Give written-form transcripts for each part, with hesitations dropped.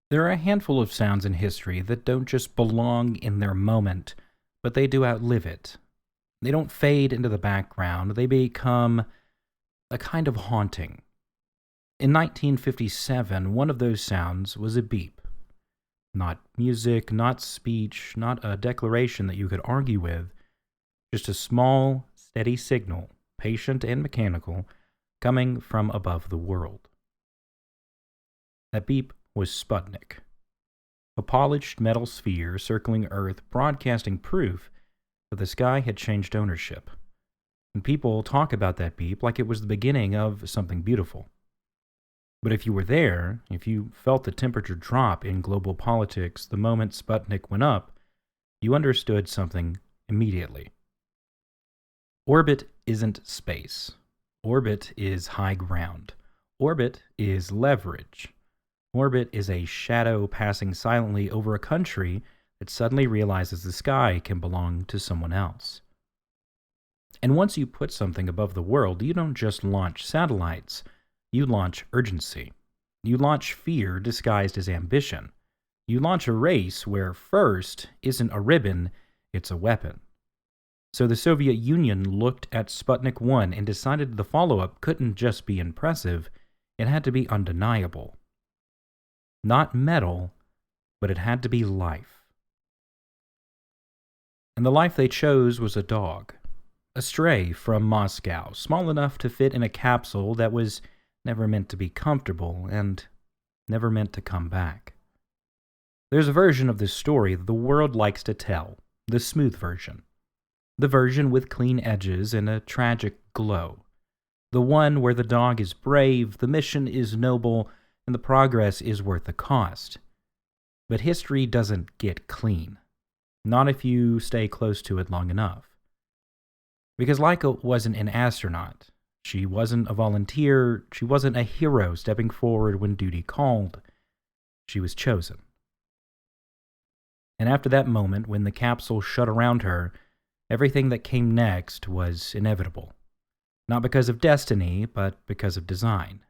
There are a handful of sounds in history that don't just belong in their moment, but they do outlive it. They don't fade into the background, they become a kind of haunting. In 1957, one of those sounds was a beep. Not music, not speech, not a declaration that you could argue with, just a small, steady signal, patient and mechanical, coming from above the world. That beep was Sputnik, a polished metal sphere circling Earth broadcasting proof that the sky had changed ownership. And people talk about that beep like it was the beginning of something beautiful. But if you were there, if you felt the temperature drop in global politics the moment Sputnik went up, you understood something immediately. Orbit isn't space. Orbit is high ground. Orbit is leverage. Orbit is a shadow passing silently over a country that suddenly realizes the sky can belong to someone else. And once you put something above the world, you don't just launch satellites, you launch urgency. You launch fear disguised as ambition. You launch a race where first isn't a ribbon, it's a weapon. So the Soviet Union looked at Sputnik 1 and decided the follow-up couldn't just be impressive, it had to be undeniable. Not metal, but it had to be life. And the life they chose was a dog. A stray from Moscow, small enough to fit in a capsule that was never meant to be comfortable and never meant to come back. There's a version of this story that the world likes to tell, the smooth version. The version with clean edges and a tragic glow. The one where the dog is brave, the mission is noble, and the progress is worth the cost. But history doesn't get clean. Not if you stay close to it long enough. Because Laika wasn't an astronaut. She wasn't a volunteer. She wasn't a hero stepping forward when duty called. She was chosen. And after that moment, when the capsule shut around her, everything that came next was inevitable. Not because of destiny, but because of design.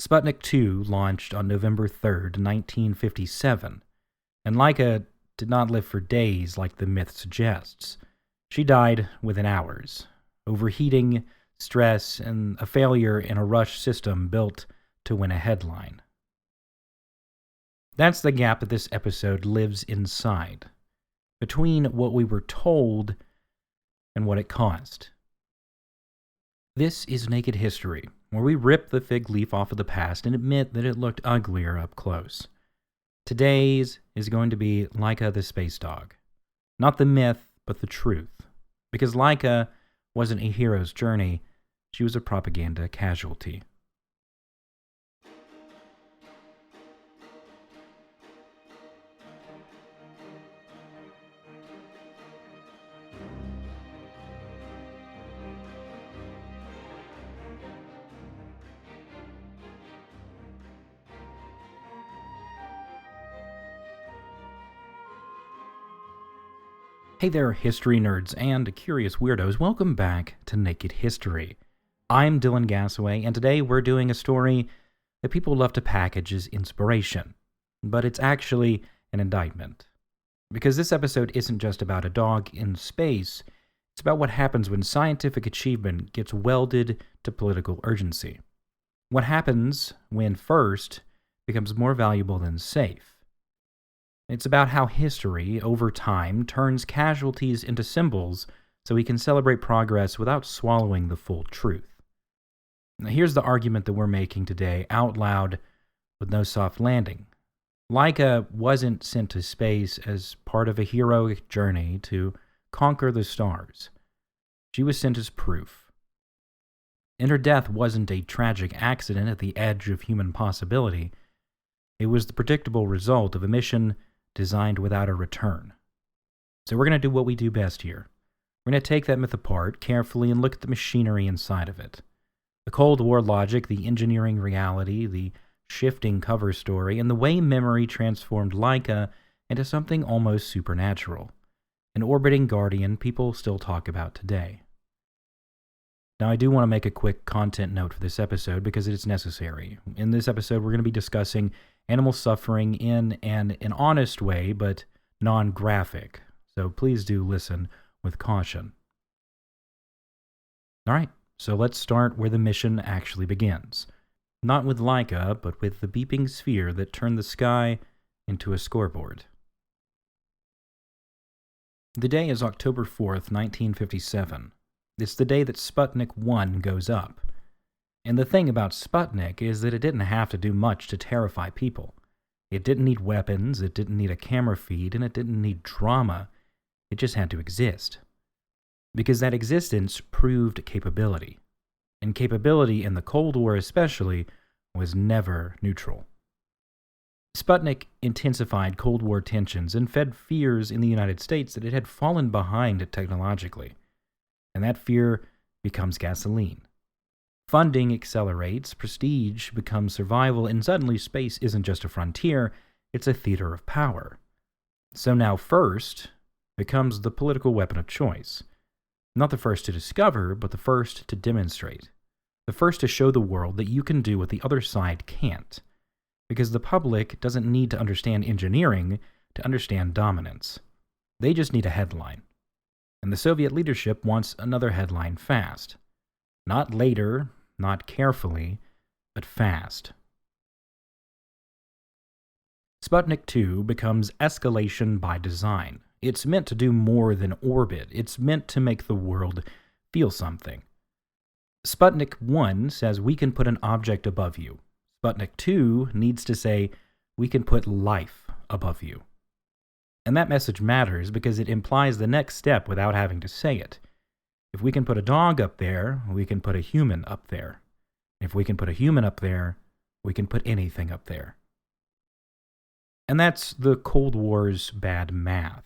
Sputnik 2 launched on November 3rd, 1957, and Laika did not live for days like the myth suggests. She died within hours, overheating, stress, and a failure in a rush system built to win a headline. That's the gap that this episode lives inside, between what we were told and what it cost. This is Naked History, where we rip the fig leaf off of the past and admit that it looked uglier up close. Today's is going to be Laika the Space Dog. Not the myth, but the truth. Because Laika wasn't a hero's journey, she was a propaganda casualty. Hey there, history nerds and curious weirdos. Welcome back to Naked History. I'm Dyllan Gassaway, and today we're doing a story that people love to package as inspiration, but it's actually an indictment. Because this episode isn't just about a dog in space, it's about what happens when scientific achievement gets welded to political urgency. What happens when first becomes more valuable than safe. It's about how history, over time, turns casualties into symbols so we can celebrate progress without swallowing the full truth. Now, here's the argument that we're making today out loud with no soft landing. Laika wasn't sent to space as part of a heroic journey to conquer the stars. She was sent as proof. And her death wasn't a tragic accident at the edge of human possibility. It was the predictable result of a mission designed without a return. So we're going to do what we do best here. We're going to take that myth apart carefully and look at the machinery inside of it. The Cold War logic, the engineering reality, the shifting cover story, and the way memory transformed Laika into something almost supernatural. An orbiting guardian people still talk about today. Now, I do want to make a quick content note for this episode because it is necessary. In this episode, we're going to be discussing animal suffering in an honest way, but non-graphic. So please do listen with caution. All right, so let's start where the mission actually begins. Not with Laika, but with the beeping sphere that turned the sky into a scoreboard. The day is October 4th, 1957. It's the day that Sputnik 1 goes up. And the thing about Sputnik is that it didn't have to do much to terrify people. It didn't need weapons, it didn't need a camera feed, and it didn't need drama. It just had to exist. Because that existence proved capability. And capability in the Cold War especially was never neutral. Sputnik intensified Cold War tensions and fed fears in the United States that it had fallen behind technologically. And that fear becomes gasoline. Funding accelerates, prestige becomes survival, and suddenly space isn't just a frontier, it's a theater of power. So now first becomes the political weapon of choice. Not the first to discover, but the first to demonstrate. The first to show the world that you can do what the other side can't. Because the public doesn't need to understand engineering to understand dominance. They just need a headline. And the Soviet leadership wants another headline fast. Not later, not carefully, but fast. Sputnik 2 becomes escalation by design. It's meant to do more than orbit. It's meant to make the world feel something. Sputnik 1 says we can put an object above you. Sputnik 2 needs to say we can put life above you. And that message matters because it implies the next step without having to say it. If we can put a dog up there, we can put a human up there. If we can put a human up there, we can put anything up there. And that's the Cold War's bad math.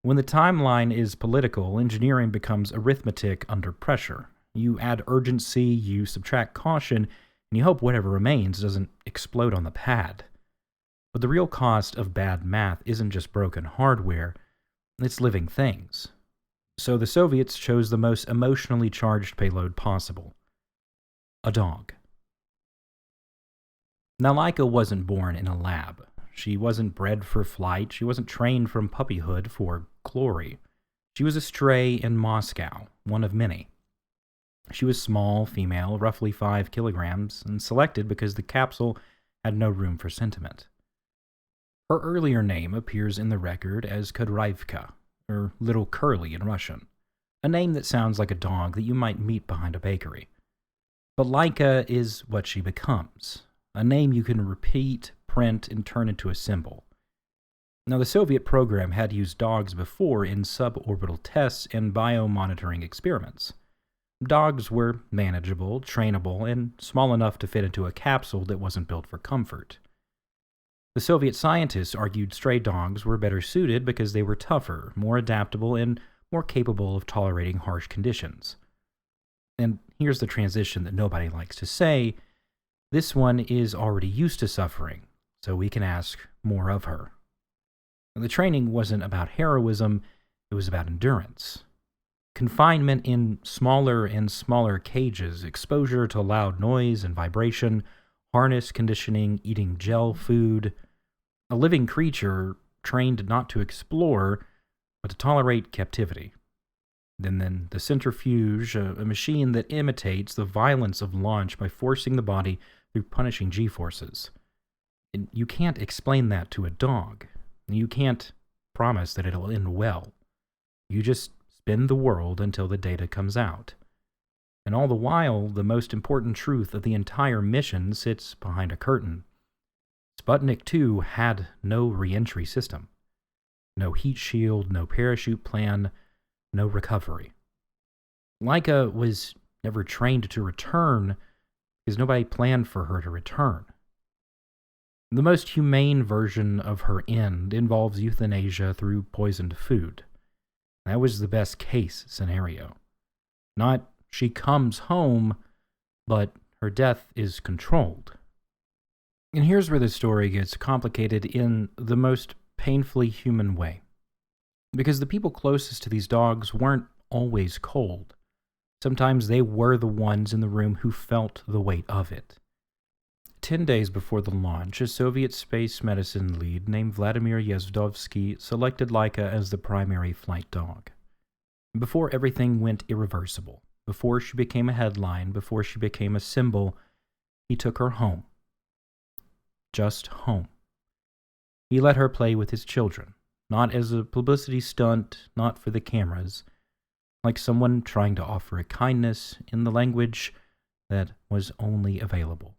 When the timeline is political, engineering becomes arithmetic under pressure. You add urgency, you subtract caution, and you hope whatever remains doesn't explode on the pad. But the real cost of bad math isn't just broken hardware, it's living things. So the Soviets chose the most emotionally charged payload possible. A dog. Now, Laika wasn't born in a lab. She wasn't bred for flight. She wasn't trained from puppyhood for glory. She was a stray in Moscow, one of many. She was small, female, roughly 5 kilograms, and selected because the capsule had no room for sentiment. Her earlier name appears in the record as Kadryvka, or Little Curly in Russian, a name that sounds like a dog that you might meet behind a bakery. But Laika is what she becomes, a name you can repeat, print, and turn into a symbol. Now, the Soviet program had used dogs before in suborbital tests and biomonitoring experiments. Dogs were manageable, trainable, and small enough to fit into a capsule that wasn't built for comfort. The Soviet scientists argued stray dogs were better suited because they were tougher, more adaptable, and more capable of tolerating harsh conditions. And here's the transition that nobody likes to say. This one is already used to suffering, so we can ask more of her. The training wasn't about heroism, it was about endurance. Confinement in smaller and smaller cages, exposure to loud noise and vibration, harness conditioning, eating gel food. A living creature trained not to explore, but to tolerate captivity. Then the centrifuge, a machine that imitates the violence of launch by forcing the body through punishing G-forces. And you can't explain that to a dog. You can't promise that it'll end well. You just spin the world until the data comes out. And all the while, the most important truth of the entire mission sits behind a curtain. Sputnik 2 had no reentry system. No heat shield, no parachute plan, no recovery. Laika was never trained to return because nobody planned for her to return. The most humane version of her end involves euthanasia through poisoned food. That was the best case scenario. Not she comes home, but her death is controlled. And here's where the story gets complicated in the most painfully human way. Because the people closest to these dogs weren't always cold. Sometimes they were the ones in the room who felt the weight of it. 10 days before the launch, a Soviet space medicine lead named Vladimir Yezdovsky selected Laika as the primary flight dog. Before everything went irreversible, before she became a headline, before she became a symbol, he took her home. Just home. He let her play with his children, not as a publicity stunt, not for the cameras, like someone trying to offer a kindness in the language that was only available.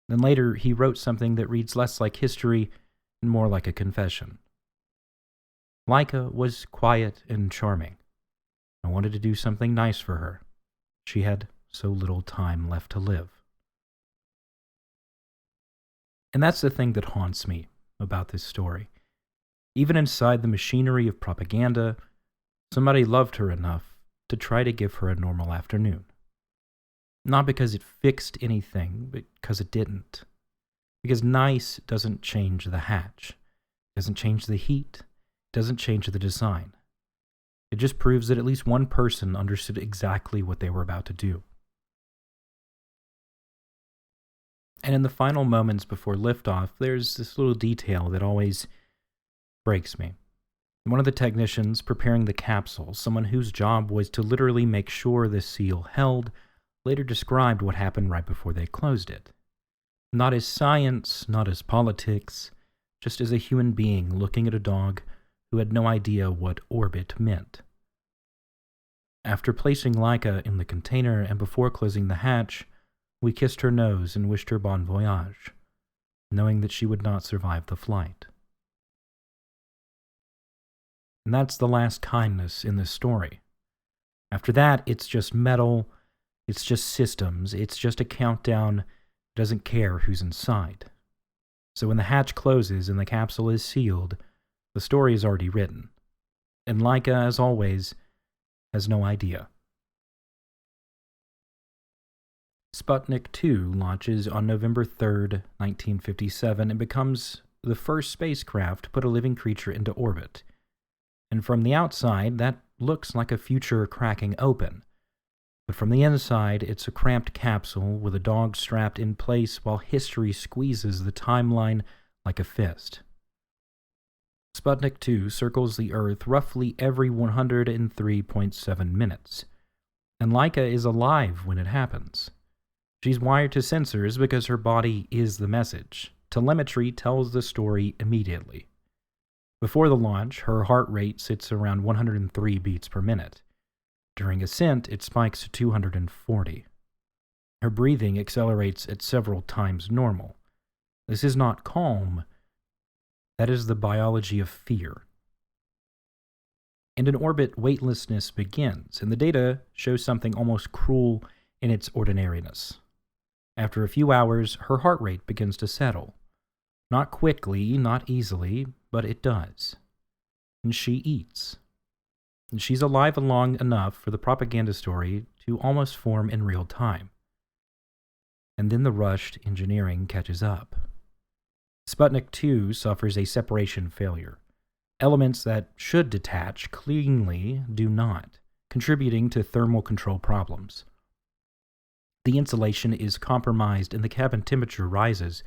Then later, he wrote something that reads less like history and more like a confession. Laika was quiet and charming. I wanted to do something nice for her. She had so little time left to live. And that's the thing that haunts me about this story. Even inside the machinery of propaganda, somebody loved her enough to try to give her a normal afternoon. Not because it fixed anything, but because it didn't. Because nice doesn't change the hatch, doesn't change the heat, doesn't change the design. It just proves that at least one person understood exactly what they were about to do. And in the final moments before liftoff, there's this little detail that always breaks me. One of the technicians preparing the capsule, someone whose job was to literally make sure the seal held, later described what happened right before they closed it. Not as science, not as politics, just as a human being looking at a dog who had no idea what orbit meant. After placing Laika in the container and before closing the hatch, we kissed her nose and wished her bon voyage, knowing that she would not survive the flight. And that's the last kindness in this story. After that, it's just metal, it's just systems, it's just a countdown, doesn't care who's inside. So when the hatch closes and the capsule is sealed, the story is already written. And Laika, as always, has no idea. Sputnik 2 launches on November 3rd, 1957, and becomes the first spacecraft to put a living creature into orbit. And from the outside, that looks like a future cracking open. But from the inside, it's a cramped capsule with a dog strapped in place while history squeezes the timeline like a fist. Sputnik 2 circles the Earth roughly every 103.7 minutes. And Laika is alive when it happens. She's wired to sensors because her body is the message. Telemetry tells the story immediately. Before the launch, her heart rate sits around 103 beats per minute. During ascent, it spikes to 240. Her breathing accelerates at several times normal. This is not calm. That is the biology of fear. And in orbit, weightlessness begins, and the data shows something almost cruel in its ordinariness. After a few hours, her heart rate begins to settle. Not quickly, not easily, but it does. And she eats. And she's alive long enough for the propaganda story to almost form in real time. And then the rushed engineering catches up. Sputnik 2 suffers a separation failure. Elements that should detach cleanly do not, contributing to thermal control problems. The insulation is compromised and the cabin temperature rises,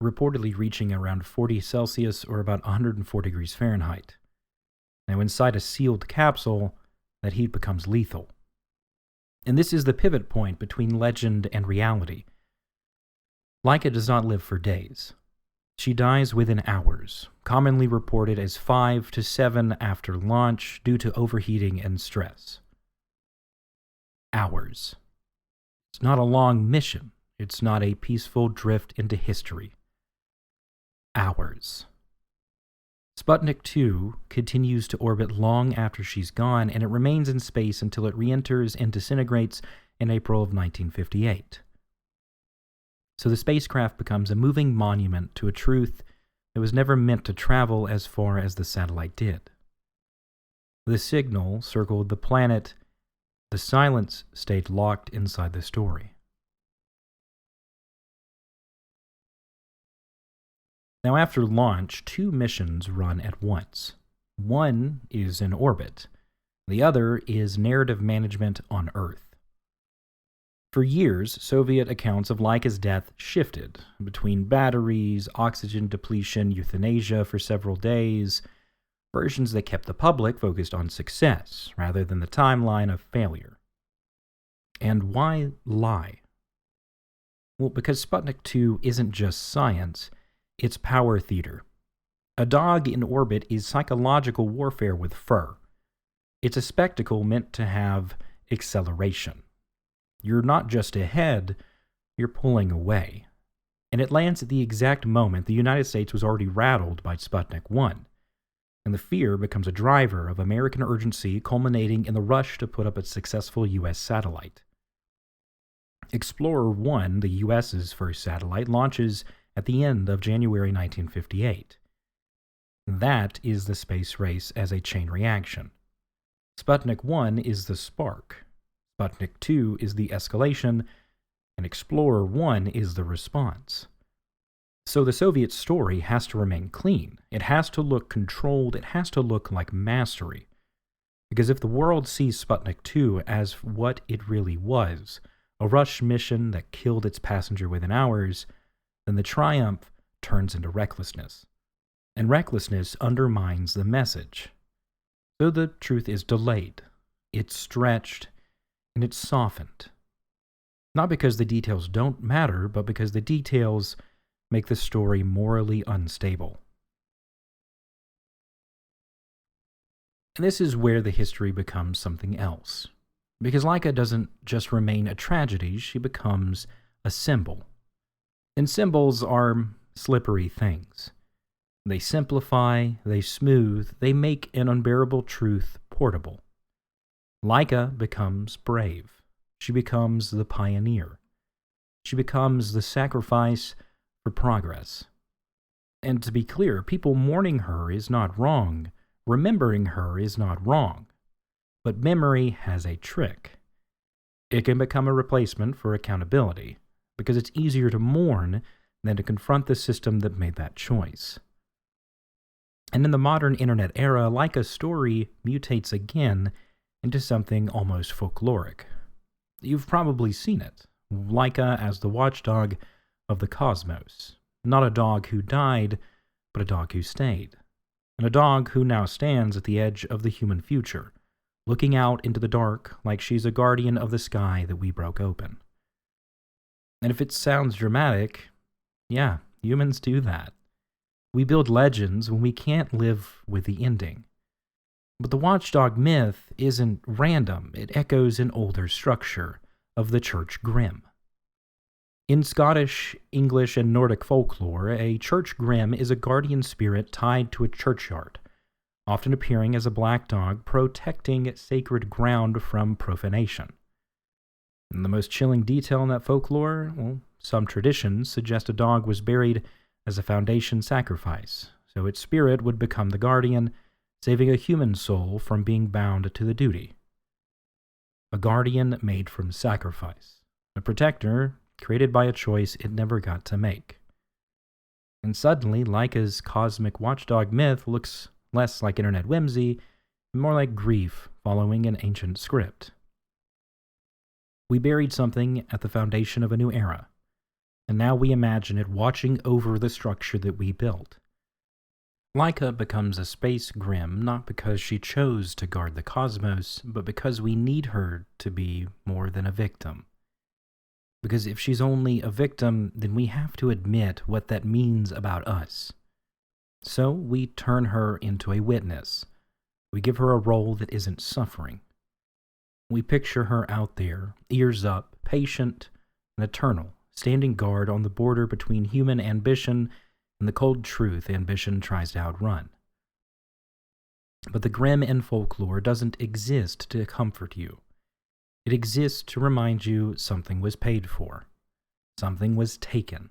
reportedly reaching around 40 Celsius or about 104 degrees Fahrenheit. Now inside a sealed capsule, that heat becomes lethal. And this is the pivot point between legend and reality. Laika does not live for days. She dies within hours, commonly reported as 5 to 7 after launch due to overheating and stress. Hours. It's not a long mission. It's not a peaceful drift into history. Hours. Sputnik 2 continues to orbit long after she's gone, and it remains in space until it re-enters and disintegrates in April of 1958. So the spacecraft becomes a moving monument to a truth that was never meant to travel as far as the satellite did. The signal circled the planet. The silence stayed locked inside the story. Now, after launch, 2 missions run at once. One is in orbit. The other is narrative management on Earth. For years, Soviet accounts of Laika's death shifted between batteries, oxygen depletion, euthanasia for several days, versions that kept the public focused on success rather than the timeline of failure. And why lie? Well, because Sputnik 2 isn't just science, it's power theater. A dog in orbit is psychological warfare with fur. It's a spectacle meant to have acceleration. You're not just ahead, you're pulling away. And it lands at the exact moment the United States was already rattled by Sputnik 1. And the fear becomes a driver of American urgency, culminating in the rush to put up a successful U.S. satellite. Explorer 1, the U.S.'s first satellite, launches at the end of January 1958. That is the space race as a chain reaction. Sputnik 1 is the spark. Sputnik 2 is the escalation, and Explorer 1 is the response. So the Soviet story has to remain clean. It has to look controlled. It has to look like mastery. Because if the world sees Sputnik 2 as what it really was, a rush mission that killed its passenger within hours, then the triumph turns into recklessness. And recklessness undermines the message. So the truth is delayed, it's stretched, and it's softened. Not because the details don't matter, but because the details make the story morally unstable. And this is where the history becomes something else. Because Laika doesn't just remain a tragedy, she becomes a symbol. And symbols are slippery things. They simplify, they smooth, they make an unbearable truth portable. Laika becomes brave. She becomes the pioneer. She becomes the sacrifice for progress. And to be clear, people mourning her is not wrong. Remembering her is not wrong. But memory has a trick. It can become a replacement for accountability, because it's easier to mourn than to confront the system that made that choice. And in the modern internet era, Laika's story mutates again into something almost folkloric. You've probably seen it. Laika as the watchdog of the cosmos. Not a dog who died, but a dog who stayed. And a dog who now stands at the edge of the human future, looking out into the dark like she's a guardian of the sky that we broke open. And if it sounds dramatic, yeah, humans do that. We build legends when we can't live with the ending. But the watchdog myth isn't random. It echoes an older structure of the church grim. In Scottish, English, and Nordic folklore, a church grim is a guardian spirit tied to a churchyard, often appearing as a black dog protecting sacred ground from profanation. And the most chilling detail in that folklore, well, some traditions suggest a dog was buried as a foundation sacrifice, so its spirit would become the guardian, saving a human soul from being bound to the duty. A guardian made from sacrifice. A protector created by a choice it never got to make. And suddenly, Laika's cosmic watchdog myth looks less like internet whimsy and more like grief following an ancient script. We buried something at the foundation of a new era, and now we imagine it watching over the structure that we built. Laika becomes a space grim not because she chose to guard the cosmos, but because we need her to be more than a victim. Because if she's only a victim, then we have to admit what that means about us. So we turn her into a witness. We give her a role that isn't suffering. We picture her out there, ears up, patient and eternal, standing guard on the border between human ambition and the cold truth ambition tries to outrun. But the grim in folklore doesn't exist to comfort you. It exists to remind you something was paid for. Something was taken.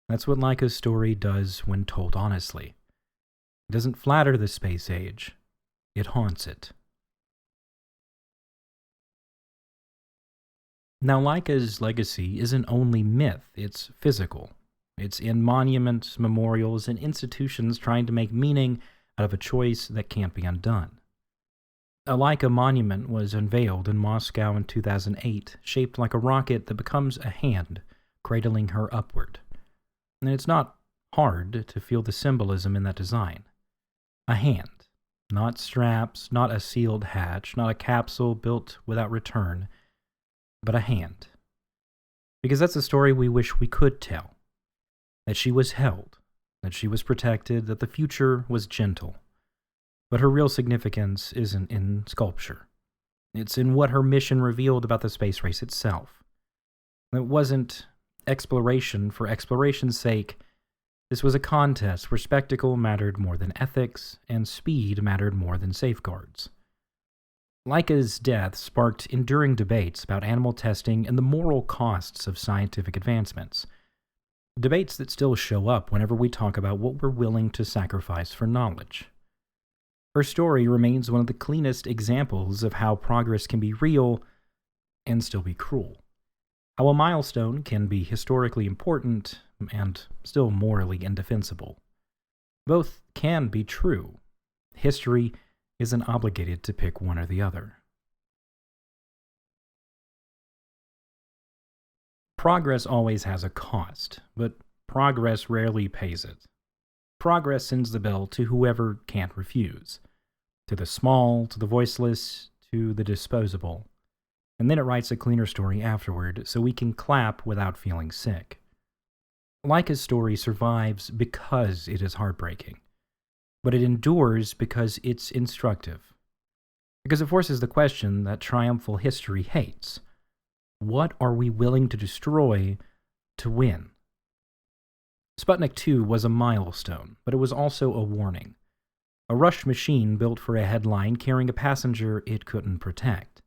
That's what Laika's story does when told honestly. It doesn't flatter the space age. It haunts it. Now, Laika's legacy isn't only myth, it's physical. It's in monuments, memorials, and institutions trying to make meaning out of a choice that can't be undone. A Laika monument was unveiled in Moscow in 2008, shaped like a rocket that becomes a hand, cradling her upward. And it's not hard to feel the symbolism in that design. A hand. Not straps, not a sealed hatch, not a capsule built without return, but a hand. Because that's a story we wish we could tell. That she was held, that she was protected, that the future was gentle. But her real significance isn't in sculpture. It's in what her mission revealed about the space race itself. It wasn't exploration for exploration's sake. This was a contest where spectacle mattered more than ethics, and speed mattered more than safeguards. Laika's death sparked enduring debates about animal testing and the moral costs of scientific advancements. Debates that still show up whenever we talk about what we're willing to sacrifice for knowledge. Her story remains one of the cleanest examples of how progress can be real and still be cruel. How a milestone can be historically important and still morally indefensible. Both can be true. History isn't obligated to pick one or the other. Progress always has a cost, but progress rarely pays it. Progress sends the bell to whoever can't refuse. To the small, to the voiceless, to the disposable. And then it writes a cleaner story afterward, so we can clap without feeling sick. Laika's story survives because it is heartbreaking. But it endures because it's instructive. Because it forces the question that triumphal history hates. What are we willing to destroy to win? Sputnik 2 was a milestone, but it was also a warning. A rushed machine built for a headline carrying a passenger it couldn't protect.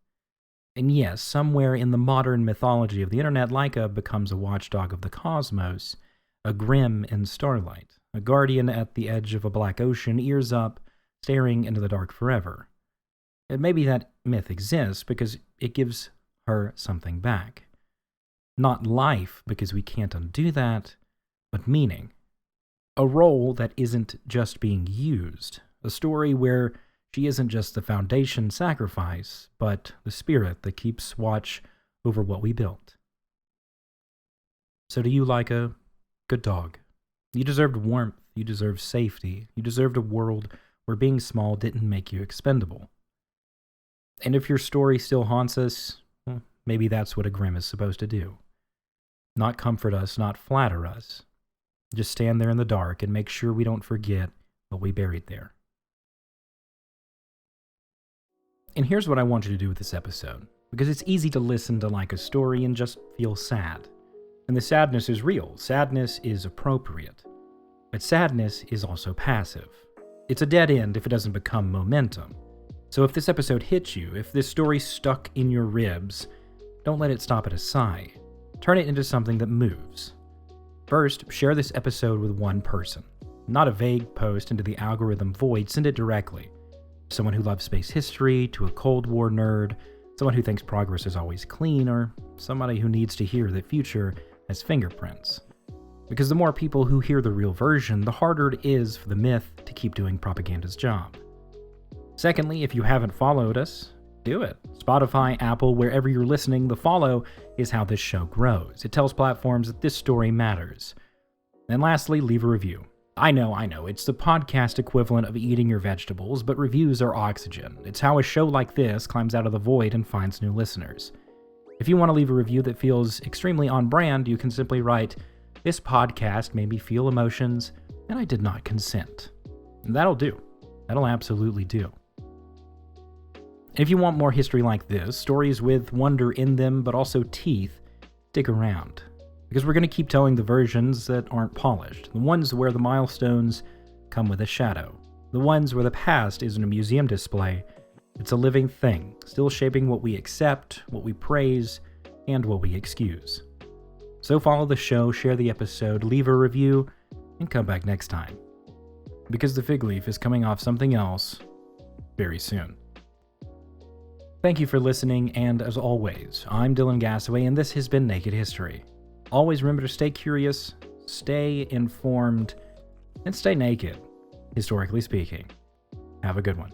And yes, somewhere in the modern mythology of the internet, Laika becomes a watchdog of the cosmos, a grim in starlight, a guardian at the edge of a black ocean, ears up, staring into the dark forever. And maybe that myth exists because it gives her something back. Not life, because we can't undo that, but meaning. A role that isn't just being used. A story where she isn't just the foundation sacrifice, but the spirit that keeps watch over what we built. So to you, Laika, good dog. You deserved warmth, you deserved safety, you deserved a world where being small didn't make you expendable. And if your story still haunts us, well, maybe that's what a Grimm is supposed to do. Not comfort us, not flatter us. Just stand there in the dark and make sure we don't forget what we buried there. And here's what I want you to do with this episode, because it's easy to listen to Laika's story and just feel sad. And the sadness is real. Sadness is appropriate. But sadness is also passive. It's a dead end if it doesn't become momentum. So if this episode hits you, if this story stuck in your ribs, don't let it stop at a sigh. Turn it into something that moves. First, share this episode with one person. Not a vague post into the algorithm void, send it directly. Someone who loves space history, to a Cold War nerd, someone who thinks progress is always clean, or somebody who needs to hear that future has fingerprints. Because the more people who hear the real version, the harder it is for the myth to keep doing propaganda's job. Secondly, if you haven't followed us, do it. Spotify, Apple, wherever you're listening, the follow is how this show grows. It tells platforms that this story matters. And lastly, leave a review. I know, it's the podcast equivalent of eating your vegetables, but reviews are oxygen. It's how a show like this climbs out of the void and finds new listeners. If you want to leave a review that feels extremely on brand, you can simply write, "This podcast made me feel emotions, and I did not consent." And that'll do. That'll absolutely do. And if you want more history like this, stories with wonder in them, but also teeth, stick around. Because we're going to keep telling the versions that aren't polished, the ones where the milestones come with a shadow, the ones where the past isn't a museum display, it's a living thing, still shaping what we accept, what we praise, and what we excuse. So follow the show, share the episode, leave a review, and come back next time. Because the fig leaf is coming off something else very soon. Thank you for listening, and as always, I'm Dyllan Gassaway, and this has been Naked History. Always remember to stay curious, stay informed, and stay naked, historically speaking. Have a good one.